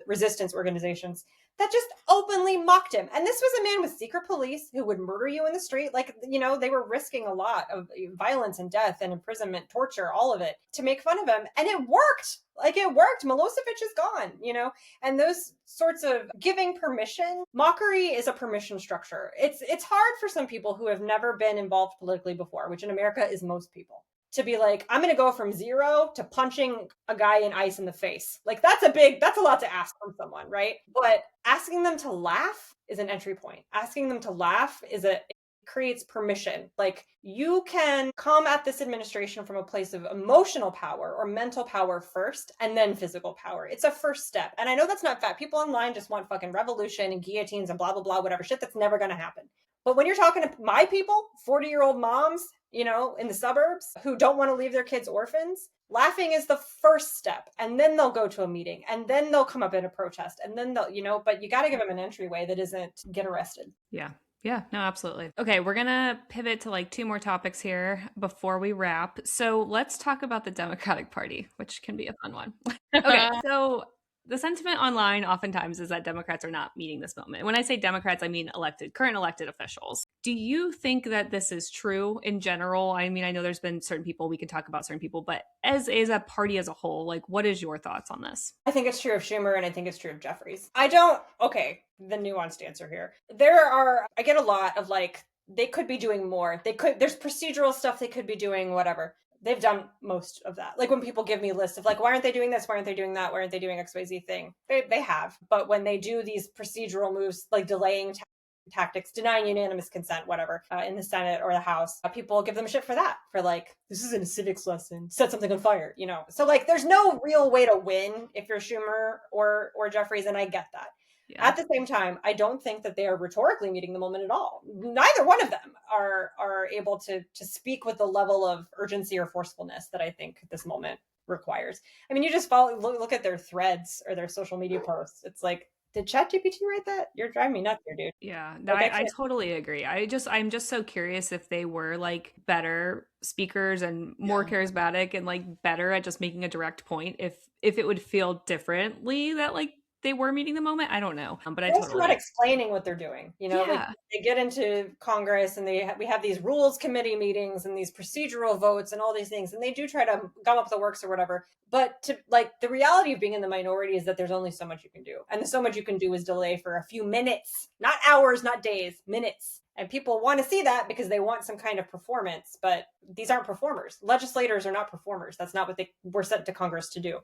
resistance organizations, that just openly mocked him. And this was a man with secret police who would murder you in the street. Like, they were risking a lot of violence and death and imprisonment, torture, all of it to make fun of him. And it worked. Like it worked. Milosevic is gone, and those sorts of giving permission. Mockery is a permission structure. It's hard for some people who have never been involved politically before, which in America is most people, to be like, I'm going to go from 0 to punching a guy in ice in the face. Like that's a lot to ask from someone, right? But asking them to laugh is an entry point. Asking them to laugh it creates permission. Like you can come at this administration from a place of emotional power or mental power first, and then physical power. It's a first step. And I know that's not fact. People online just want fucking revolution and guillotines and blah, blah, blah, whatever shit that's never going to happen. But when you're talking to my people, 40-year-old moms, in the suburbs who don't want to leave their kids orphans, laughing is the first step. And then they'll go to a meeting, and then they'll come up in a protest, and then they'll, but you got to give them an entryway that isn't get arrested. Yeah. Yeah, no, absolutely. Okay, we're going to pivot to like 2 more topics here before we wrap. So let's talk about the Democratic Party, which can be a fun one. Okay, so the sentiment online oftentimes is that Democrats are not meeting this moment. When I say Democrats, I mean current elected officials. Do you think that this is true in general? I mean, I know there's been certain people, we can talk about certain people, but as a party as a whole, like what is your thoughts on this? I think it's true of Schumer, and I think it's true of Jeffries. The nuanced answer here. I get a lot of like, they could be doing more. There's procedural stuff they could be doing, whatever. They've done most of that. Like when people give me lists of like, why aren't they doing this? Why aren't they doing that? Why aren't they doing XYZ thing? They have. But when they do these procedural moves, like delaying tactics, denying unanimous consent, whatever, in the Senate or the House, people give them shit for that. For like, this isn't a civics lesson. Set something on fire, So like, there's no real way to win if you're Schumer or Jeffries, and I get that. Yeah. At the same time, I don't think that they are rhetorically meeting the moment at all. Neither one of them are able to speak with the level of urgency or forcefulness that I think this moment requires. I mean, you just look at their threads or their social media posts. It's like, did ChatGPT write that? You're driving me nuts here, dude. Yeah, no, like, I totally agree. I'm just so curious if they were like better speakers and more charismatic and like better at just making a direct point. If it would feel differently that like they were meeting the moment. I don't know, but I totally not explaining what they're doing. Like they get into Congress and we have these rules committee meetings and these procedural votes and all these things, and they do try to gum up the works or whatever. But the reality of being in the minority is that there's only so much you can do, and the so much you can do is delay for a few minutes, not hours, not days, minutes. And people want to see that because they want some kind of performance, but these aren't performers. Legislators are not performers. That's not what they were sent to Congress to do.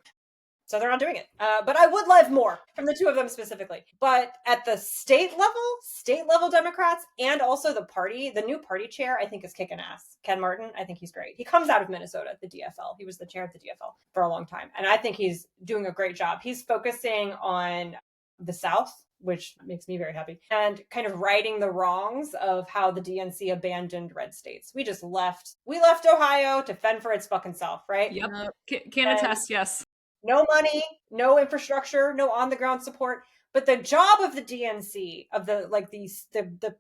So they're not doing it. But I would love more from the two of them specifically. But at the state level Democrats, and also the new party chair, I think is kicking ass. Ken Martin, I think he's great. He comes out of Minnesota, the DFL. He was the chair of the DFL for a long time. And I think he's doing a great job. He's focusing on the South, which makes me very happy, and kind of righting the wrongs of how the DNC abandoned red states. We left Ohio to fend for its fucking self, right? Yep. Can attest, yes. No money, no infrastructure, no on the ground support. But the job of the DNC, of the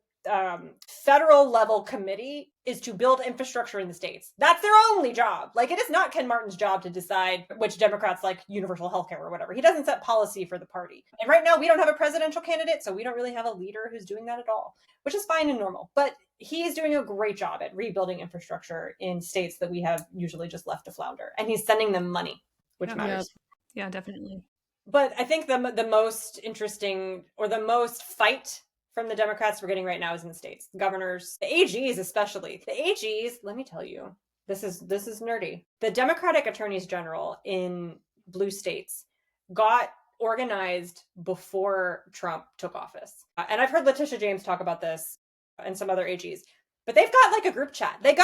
federal level committee, is to build infrastructure in the states. That's their only job. Like, it is not Ken Martin's job to decide which Democrats like universal healthcare or whatever. He doesn't set policy for the party. And right now we don't have a presidential candidate, so we don't really have a leader who's doing that at all, which is fine and normal. But he's doing a great job at rebuilding infrastructure in states that we have usually just left to flounder. And he's sending them money, which matters. Yeah, definitely. But I think the most interesting, or the most fight from the Democrats we're getting right now is in the states. The governors, the AGs especially. The AGs, let me tell you, this is nerdy. The Democratic attorneys general in blue states got organized before Trump took office. And I've heard Letitia James talk about this and some other AGs. But they've got like a group chat. They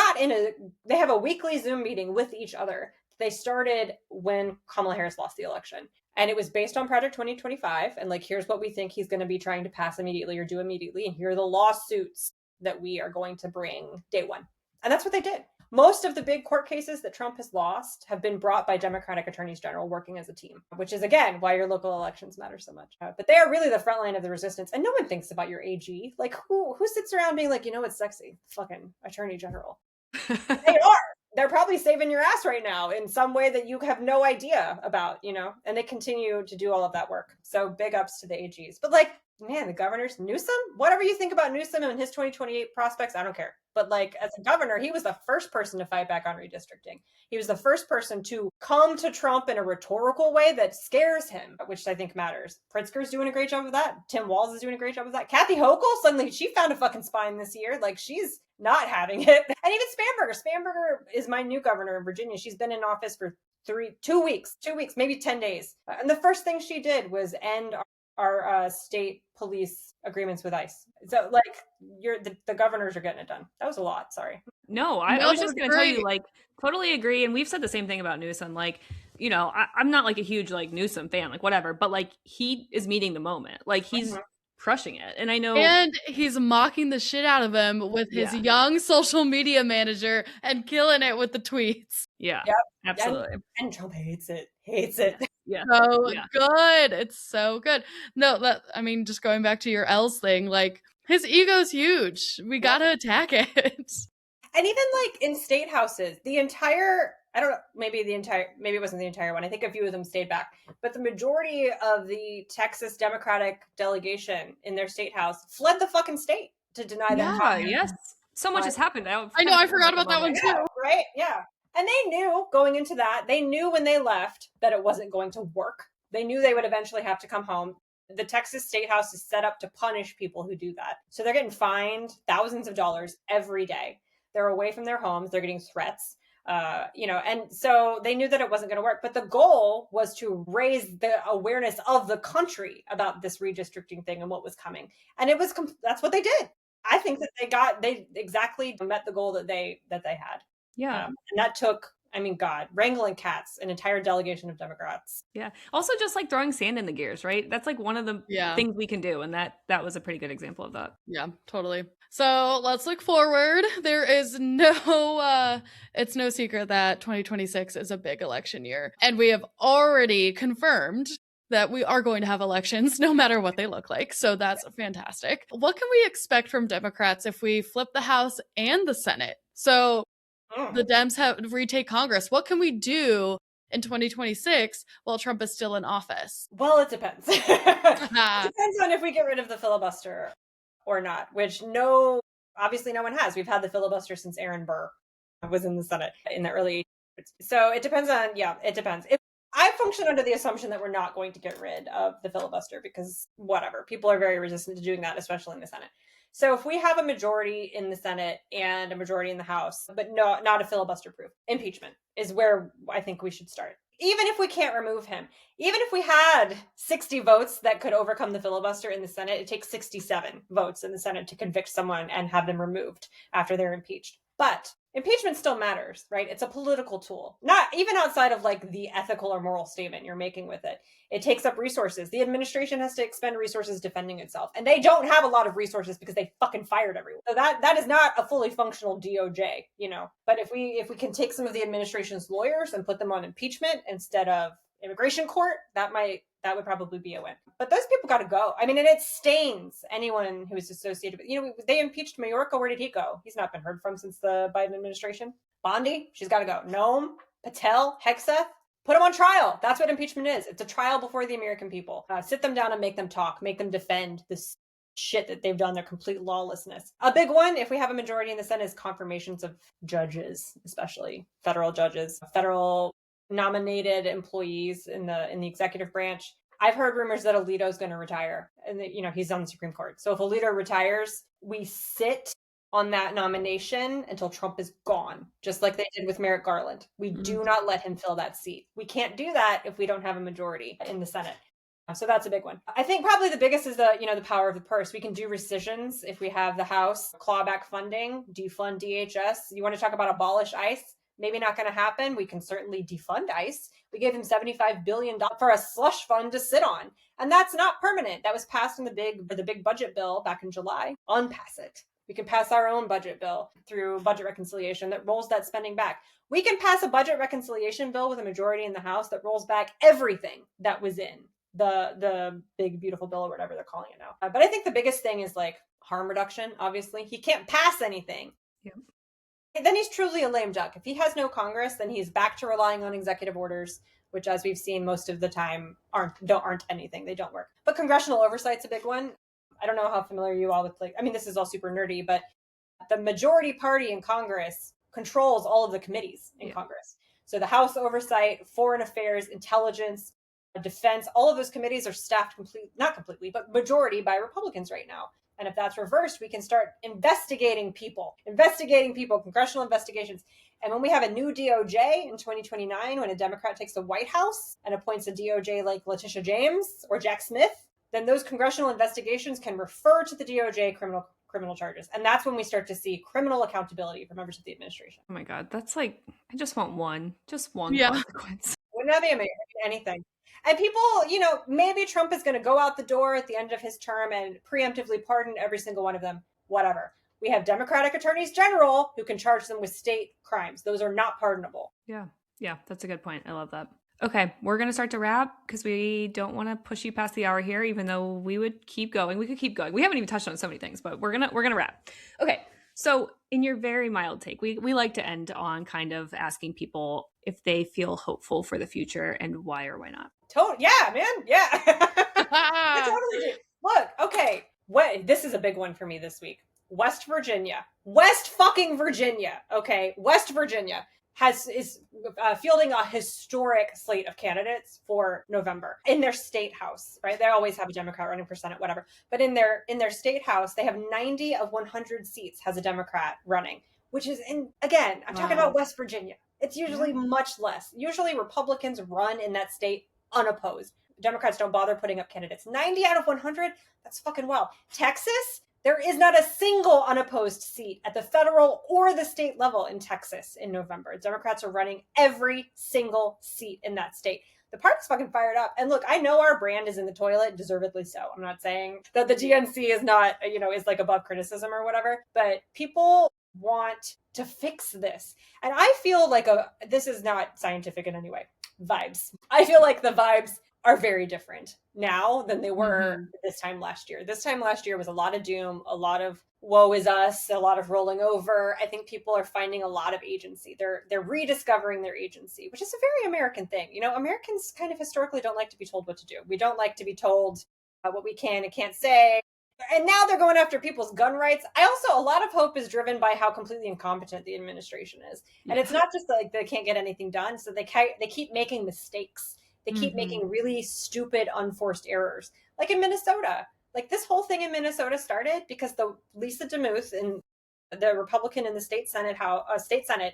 have a weekly Zoom meeting with each other. They started when Kamala Harris lost the election. And it was based on Project 2025. And like, here's what we think he's going to be trying to pass immediately or do immediately. And here are the lawsuits that we are going to bring day one. And that's what they did. Most of the big court cases that Trump has lost have been brought by Democratic attorneys general working as a team, which is, again, why your local elections matter so much. But they are really the front line of the resistance. And no one thinks about your AG. Like, who sits around being like, you know what's sexy? Fucking attorney general. They are. They're probably saving your ass right now in some way that you have no idea about, and they continue to do all of that work. So big ups to the AGs. But like, man, the governors, Newsom, whatever you think about Newsom and his 2028 prospects, I don't care. But like, as a governor, he was the first person to fight back on redistricting. He was the first person to come to Trump in a rhetorical way that scares him, which I think matters. Pritzker's doing a great job of that. Tim Walz is doing a great job of that. Kathy Hochul, suddenly she found a fucking spine this year. Like, she's not having it. And even Spamberger is my new governor in Virginia. She's been in office for 2 weeks, maybe 10 days. And the first thing she did was end our state police agreements with ICE. So like, the governors are getting it done. That was a lot. Sorry. No, I was just going to tell you, like, totally agree. And we've said the same thing about Newsom. Like, I'm not like a huge like Newsom fan, like whatever, but like, he is meeting the moment. Like, he's crushing it. And I know, and he's mocking the shit out of him with his young social media manager and killing it with the tweets. Yeah, yep. Absolutely. And Trump hates it. Yeah. So good. It's so good. No, just going back to your L's thing, like, his ego's huge. We gotta attack it. And even like in state houses, I don't know, maybe it wasn't the entire one. I think a few of them stayed back, but the majority of the Texas Democratic delegation in their state house fled the fucking state to deny them. Yes. So much has happened. I know. I forgot about that one too. Right? Yeah. And they knew going into that, they knew when they left that it wasn't going to work. They knew they would eventually have to come home. The Texas State House is set up to punish people who do that. So they're getting fined thousands of dollars every day. They're away from their homes. They're getting threats, and so they knew that it wasn't going to work. But the goal was to raise the awareness of the country about this redistricting thing and what was coming. And that's what they did. I think that they exactly met the goal that they had. Yeah. And that took, wrangling cats, an entire delegation of Democrats. Yeah. Also just like throwing sand in the gears, right? That's like one of the things we can do. And that was a pretty good example of that. Yeah, totally. So let's look forward. There is it's no secret that 2026 is a big election year. And we have already confirmed that we are going to have elections no matter what they look like. So that's fantastic. What can we expect from Democrats if we flip the House and the Senate? So the Dems have retake Congress. What can we do in 2026 while Trump is still in office? Well, it depends. It depends on if we get rid of the filibuster or not, which obviously no one has. We've had the filibuster since Aaron Burr was in the Senate in the early 80s. So it depends it depends. I function under the assumption that we're not going to get rid of the filibuster because whatever, people are very resistant to doing that, especially in the Senate. So if we have a majority in the Senate and a majority in the House, but not a filibuster proof, impeachment is where I think we should start. even if we can't remove him, even if we had 60 votes that could overcome the filibuster in the Senate, it takes 67 votes in the Senate to convict someone and have them removed after they're impeached. But impeachment still matters, right? It's a political tool, not even outside of like the ethical or moral statement you're making with it. It takes up resources. The administration has to expend resources defending itself, and they don't have a lot of resources because they fucking fired everyone. So that is not a fully functional DOJ, you know. But if we can take some of the administration's lawyers and put them on impeachment instead of immigration court, that would probably be a win. But those people got to go. I mean, and it stains anyone who is associated with, you know, they impeached Mayorkas. Where did he go? He's not been heard from since the Biden administration. Bondi, she's got to go. Noem, Patel, Hegseth, put them on trial. That's what impeachment is. It's a trial before the American people. Sit them down and make them talk, make them defend this shit that they've done, their complete lawlessness. A big one, if we have a majority in the Senate, is confirmations of judges, especially federal judges, federal nominated employees in the executive branch. I've heard rumors that Alito's going to retire, and that, you know, he's on the Supreme Court. So if Alito retires, we sit on that nomination until Trump is gone, just like they did with Merrick Garland. We do not let him fill that seat. We can't do that if we don't have a majority in the Senate. So that's a big one. I think probably the biggest is the power of the purse. We can do rescissions if we have the House, clawback funding, defund DHS. You want to talk about abolish ICE? Maybe not going to happen. We can certainly defund ICE. We gave him $75 billion for a slush fund to sit on. And that's not permanent. That was passed in the big budget bill back in July. Unpass it. We can pass our own budget bill through budget reconciliation that rolls that spending back. We can pass a budget reconciliation bill with a majority in the House that rolls back everything that was in the big beautiful bill or whatever they're calling it now. But I think the biggest thing is like harm reduction. Obviously, he can't pass anything. Yeah. Then he's truly a lame duck. If he has no Congress, then he's back to relying on executive orders, which, as we've seen most of the time, aren't anything. They don't work. But congressional oversight's a big one. I don't know how familiar you all with, like, I mean, this is all super nerdy, but the majority party in Congress controls all of the committees in Congress. So the House Oversight, Foreign Affairs, Intelligence, Defense, all of those committees are staffed not completely, but majority by Republicans right now. And if that's reversed, we can start investigating people, congressional investigations. And when we have a new DOJ in 2029, when a Democrat takes the White House and appoints a DOJ like Letitia James or Jack Smith, then those congressional investigations can refer to the DOJ criminal charges. And that's when we start to see criminal accountability for members of the administration. Oh my God, that's like, I just want one consequence. Wouldn't that be amazing? Anything. And people, maybe Trump is going to go out the door at the end of his term and preemptively pardon every single one of them. Whatever. We have Democratic attorneys general who can charge them with state crimes. Those are not pardonable. Yeah, that's a good point. I love that. Okay, we're going to start to wrap because we don't want to push you past the hour here, even though we would keep going. We could keep going. We haven't even touched on so many things, but we're gonna wrap. Okay, so in your very mild take, we like to end on kind of asking people if they feel hopeful for the future and why or why not. Yeah, man. Yeah. I totally do. Look, okay. This is a big one for me this week. West fucking Virginia. Okay. West Virginia is fielding a historic slate of candidates for November in their state house, right? They always have a Democrat running for Senate, whatever. But in their state house, they have 90 of 100 seats has a Democrat running, which is again, I'm talking about West Virginia. It's usually much less. Usually Republicans run in that state unopposed. Democrats don't bother putting up candidates. 90 out of 100, that's fucking well. Texas, there is not a single unopposed seat at the federal or the state level in Texas in November. Democrats are running every single seat in that state. The party's fucking fired up. And look, I know our brand is in the toilet, deservedly so. I'm not saying that the DNC is not, is like above criticism or whatever, but people want to fix this. And I feel like this is not scientific in any way. Vibes. I feel like the vibes are very different now than they were this time last year. This time last year was a lot of doom, a lot of woe is us, a lot of rolling over. I think people are finding a lot of agency. They're rediscovering their agency, which is a very American thing. Americans kind of historically don't like to be told what to do. We don't like to be told what we can and can't say. And now they're going after people's gun rights. A lot of hope is driven by how completely incompetent the administration is. And it's not just like they can't get anything done. So they keep making mistakes. They keep making really stupid, unforced errors. Like in Minnesota. Like this whole thing in Minnesota started because the Lisa DeMuth, and the Republican in the state Senate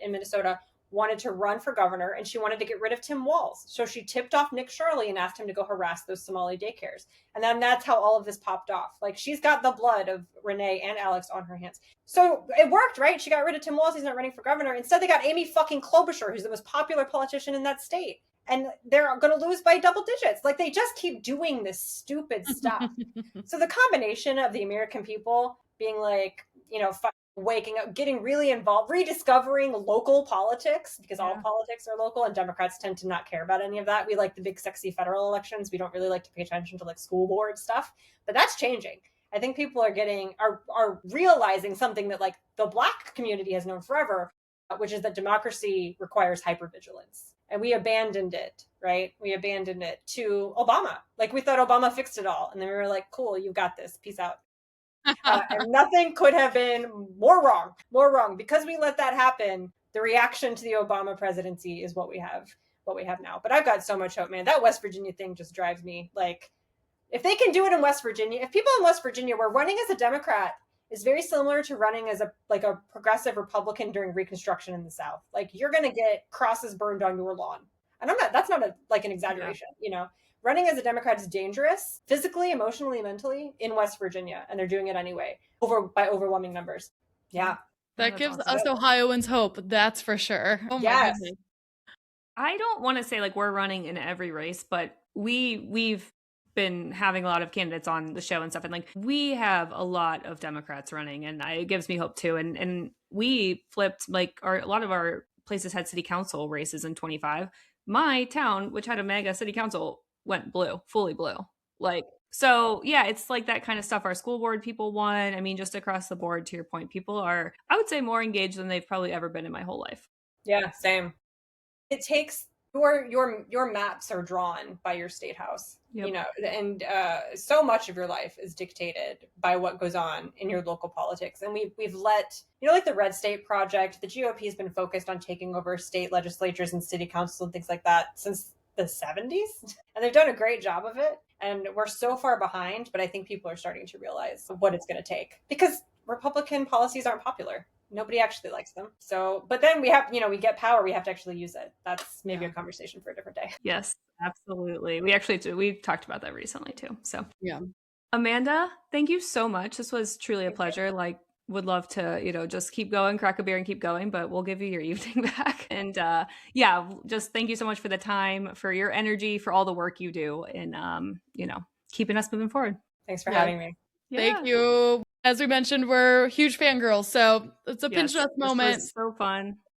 in Minnesota, wanted to run for governor, and she wanted to get rid of Tim Walz. So she tipped off Nick Shirley and asked him to go harass those Somali daycares. And then that's how all of this popped off. Like, she's got the blood of Renee and Alex on her hands. So it worked, right? She got rid of Tim Walz. He's not running for governor. Instead, they got Amy fucking Klobuchar, who's the most popular politician in that state. And they're going to lose by double digits. Like, they just keep doing this stupid stuff. So the combination of the American people being like, you know, waking up, getting really involved, rediscovering local politics, because all politics are local, and Democrats tend to not care about any of that. We like the big sexy federal elections. We don't really like to pay attention to like school board stuff, but that's changing. I think people are realizing something that like the Black community has known forever, which is that democracy requires hypervigilance. And we abandoned it, right? We abandoned it to Obama. Like, we thought Obama fixed it all. And then we were like, cool, you got this. Peace out. And nothing could have been more wrong. Because we let that happen, the reaction to the Obama presidency is what we have now. But I've got so much hope, man. That West Virginia thing just drives me. Like, if they can do it in West Virginia, if people in West Virginia were running as a Democrat, is very similar to running as a progressive Republican during Reconstruction in the South. Like, you're going to get crosses burned on your lawn. And that's not an exaggeration, you know. Running as a Democrat is dangerous, physically, emotionally, mentally, in West Virginia, and they're doing it anyway, by overwhelming numbers. Yeah. That gives us Ohioans hope, that's for sure. Oh my goodness. I don't want to say like we're running in every race, but we've been having a lot of candidates on the show and stuff, and like we have a lot of Democrats running, and it gives me hope too. And we flipped like a lot of our places had city council races in 25. My town, which had a mega city council, went blue, fully blue. Like, so yeah, it's like that kind of stuff. Our school board people won. I mean, just across the board, to your point, people are, I would say, more engaged than they've probably ever been in my whole life. Yeah, same. It takes your maps are drawn by your state house, you know, and so much of your life is dictated by what goes on in your local politics. And we've let, you know, like the Red State Project, the GOP has been focused on taking over state legislatures and city councils and things like that since the 70s, and they've done a great job of it. And we're so far behind, but I think people are starting to realize what it's going to take, because Republican policies aren't popular. Nobody actually likes them. So, but then we have, you know, we get power, we have to actually use it. That's maybe a conversation for a different day. Yes, absolutely. We talked about that recently too. So yeah. Amanda, thank you so much. This was truly a pleasure. Like, would love to, you know, just keep going, crack a beer and keep going, but we'll give you your evening back. And yeah, just thank you so much for the time, for your energy, for all the work you do, and you know, keeping us moving forward. Thanks for having me. Thank you. As we mentioned, we're huge fangirls, so it's a pinch us moment. This was so fun.